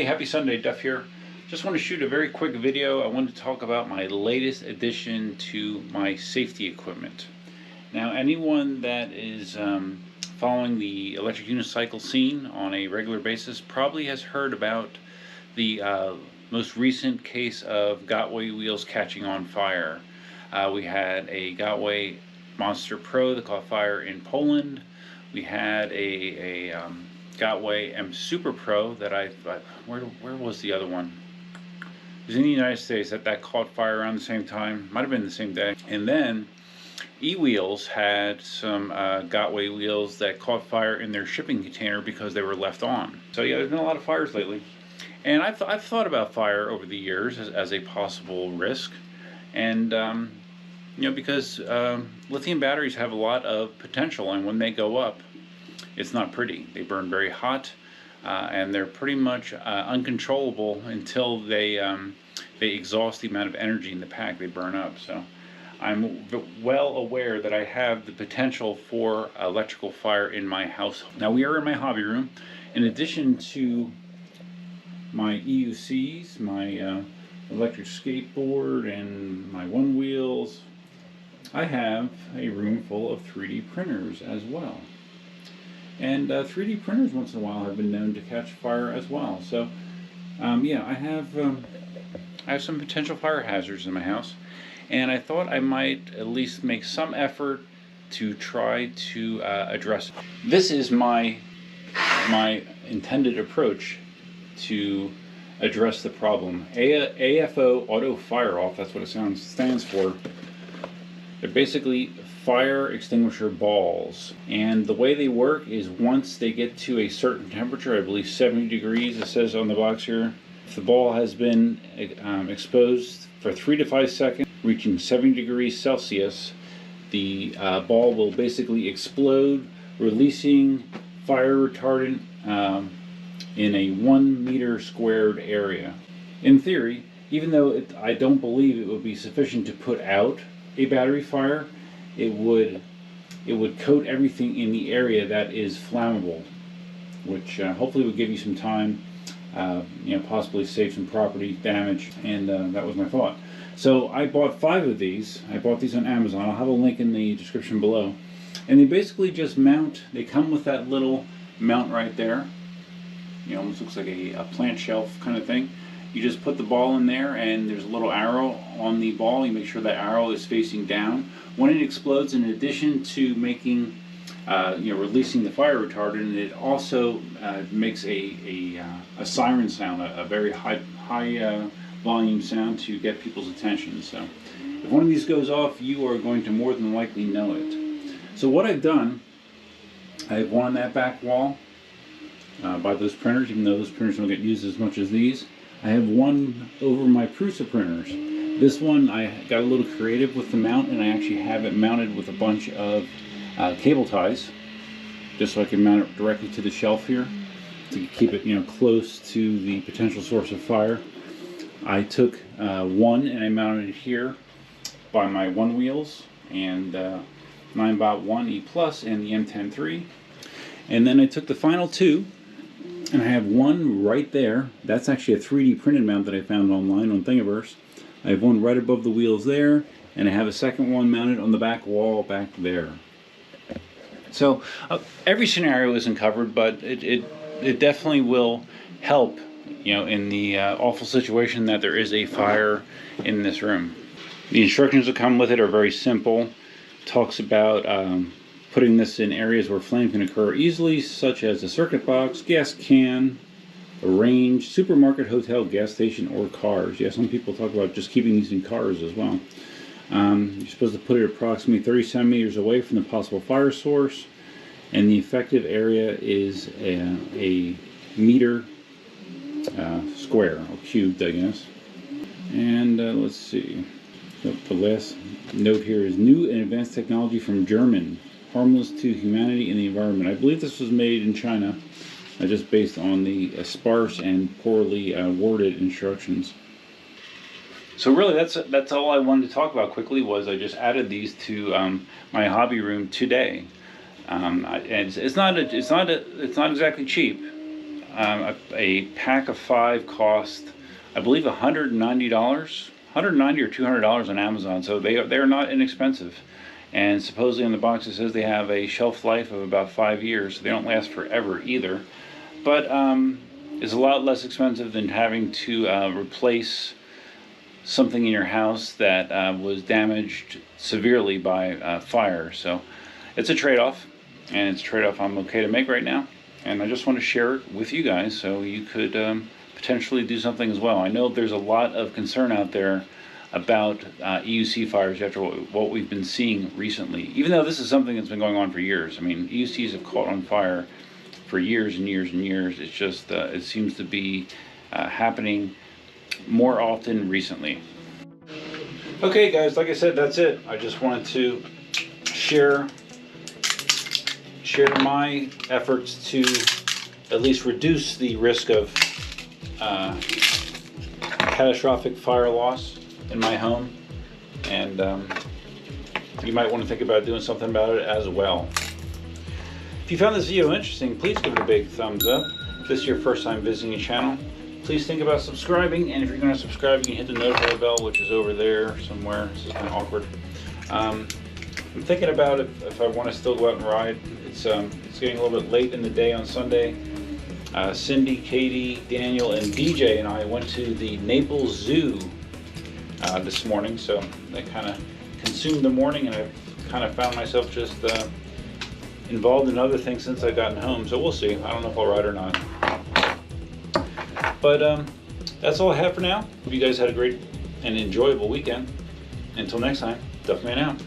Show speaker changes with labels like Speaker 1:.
Speaker 1: happy Sunday, Duff here. Just want to shoot a very quick video. I wanted to talk about my latest addition to my safety equipment. Now, anyone that is following the electric unicycle scene on a regular basis probably has heard about the most recent case of Gotway wheels catching on fire. We had a Gotway Monster Pro that caught fire in Poland. We had a Gotway M Super Pro that where was the other one? It was in the United States that caught fire around the same time. Might have been the same day. And then E-Wheels had some Gotway wheels that caught fire in their shipping container because they were left on. So yeah, there's been a lot of fires lately. And I've thought about fire over the years as a possible risk. And you know, because lithium batteries have a lot of potential, and when they go up, it's not pretty. They burn very hot, and they're pretty much uncontrollable until they exhaust the amount of energy in the pack. They burn up. So I'm well aware that I have the potential for electrical fire in my house. Now, we are in my hobby room. In addition to my EUCs, my electric skateboard, and my one wheels, I have a room full of 3D printers as well. And 3D printers once in a while have been known to catch fire as well. So yeah, I have some potential fire hazards in my house, and I thought I might at least make some effort to try to address it. This is my intended approach to address the problem. AFO, Auto Fire Off, that's what it stands for. They're basically fire extinguisher balls, and the way they work is once they get to a certain temperature, I believe 70 degrees, it says on the box here, if the ball has been exposed for 3 to 5 seconds, reaching 70 degrees Celsius, the ball will basically explode, releasing fire retardant in a 1 meter squared area. In theory, even though I don't believe it would be sufficient to put out a battery fire, it would coat everything in the area that is flammable, which hopefully would give you some time, you know, possibly save some property damage, and that was my thought. So I bought 5 of these. I bought these on Amazon. I'll have a link in the description below. And they basically just mount. They come with that little mount right there. You know, almost looks like a plant shelf kind of thing. You just put the ball in there, and there's a little arrow on the ball. You make sure that arrow is facing down. When it explodes, in addition to making, you know, releasing the fire retardant, it also makes a siren sound, a very high volume sound to get people's attention. So if one of these goes off, you are going to more than likely know it. So what I've done, I have one on that back wall by those printers, even though those printers don't get used as much as these. I have one over my Prusa printers. This one, I got a little creative with the mount, and I actually have it mounted with a bunch of cable ties, just so I can mount it directly to the shelf here to keep it, you know, close to the potential source of fire. I took one and I mounted it here by my one wheels and Ninebot 1E Plus and the M10-3, and then I took the final 2. And I have one right there. That's actually a 3D printed mount that I found online on Thingiverse. I have one right above the wheels there, and I have a second one mounted on the back wall back there. So every scenario isn't covered, but it definitely will help, you know, in the awful situation that there is a fire in this room. The instructions that come with it are very simple. It talks about putting this in areas where flame can occur easily, such as a circuit box, gas can, a range, supermarket, hotel, gas station, or cars. Yeah, some people talk about just keeping these in cars as well. You're supposed to put it approximately 30 centimeters away from the possible fire source, and the effective area is a meter square, or cubed, I guess. And let's see. The last note here is new and advanced technology from German. Harmless to humanity and the environment. I believe this was made in China, just based on the sparse and poorly worded instructions. So really, that's all I wanted to talk about quickly. Was I just added these to my hobby room today, and it's not exactly cheap. A pack of 5 cost, I believe, $190, $190 or $200 on Amazon. So they are not inexpensive. And supposedly on the box it says they have a shelf life of about 5 years. So they don't last forever either. But it's a lot less expensive than having to replace something in your house that was damaged severely by fire. So it's a trade-off, and it's a trade-off I'm okay to make right now. And I just want to share it with you guys so you could potentially do something as well. I know there's a lot of concern out there about EUC fires after what we've been seeing recently, even though this is something that's been going on for years. I mean, EUCs have caught on fire for years and years and years. It's just, it seems to be happening more often recently. Okay guys, like I said, that's it. I just wanted to share my efforts to at least reduce the risk of catastrophic fire loss in my home, and you might want to think about doing something about it as well. If you found this video interesting, please give it a big thumbs up. If this is your first time visiting the channel, please think about subscribing, and if you're going to subscribe, you can hit the notification bell, which is over there somewhere. This is kind of awkward. I'm thinking about if I want to still go out and ride. It's getting a little bit late in the day on Sunday. Cindy, Katie, Daniel, and DJ and I went to the Naples Zoo this morning, so that kind of consumed the morning, and I've kind of found myself just involved in other things since I've gotten home, so we'll see. I don't know if I'll ride or not. But that's all I have for now. Hope you guys had a great and enjoyable weekend. Until next time, Duffman out.